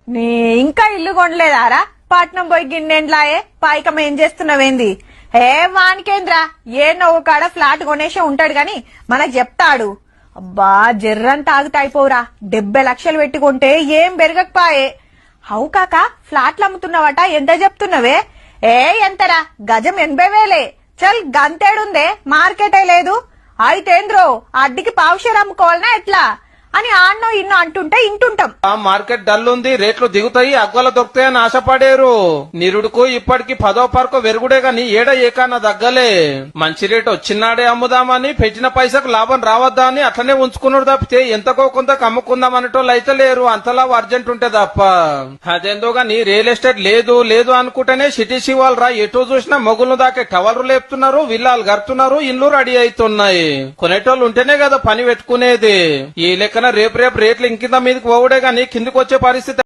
నీ ఇంకా ఇల్లు కొనలేదారా? పట్నం పోయి గిన్నెండ్లాయే పాయికం ఏం చేస్తున్నావేంది? వానికేంద్రా, ఏ నవ్వు కాడ ఫ్లాట్ కొనేసే ఉంటాడు గాని మనకు చెప్తాడు. అబ్బా జర్రంతా ఆగుతాయిపోరా, 70 లక్షలు పెట్టుకుంటే ఏం పెరగకపోయే. హవు కాక ఫ్లాట్లు అమ్ముతున్నావట, ఎంత చెప్తున్నావే? ఎంతరా? గజం 80,000. చల్ గంతేడుందే, మార్కెటే లేదు. అయితేంద్రో అడ్డికి పావుషేర్ అమ్ముకోవాలనా ఎట్లా అని ఆన్నో ఇన్నో అంటుంటే ఇంటుంటాం. మార్కెట్ డల్ ఉంది, రేట్లు దిగుతాయి, అగ్వల దొరుకుతాయని ఆశపడేరు. నిరుడుకు ఇప్పటికి 10వ పార్కు వెరుగుడే గాని ఏడ ఏకాన దగ్గలే. మంచి రేటు వచ్చినాడే అమ్ముదామని, పెట్టిన పైసకు లాభం రావద్దా అని అట్లనే ఉంచుకున్నాడు తప్పితే ఎంతకో కొంత అమ్ముకుందాం అనేటోళ్ళు అయితే లేరు. అంతలా అర్జెంట్ ఉంటే తప్ప. అదేందో గాని రియల్ ఎస్టేట్ లేదు లేదు అనుకుంటేనే సిటీ శివాలు రా, ఎటు చూసినా మొగులు దాకే టవర్లు లేపుతున్నారు, విల్లాలు గడుతున్నారు, ఇల్లు రెడీ అవుతున్నాయి. కొనేటోళ్ళు ఉంటేనే కదా పని పెట్టుకునేది. ఈ లెక్కన రేపు రేట్లు ఇంకింత మీదకి పోవుడే గాని కిందికి వచ్చే పరిస్థితి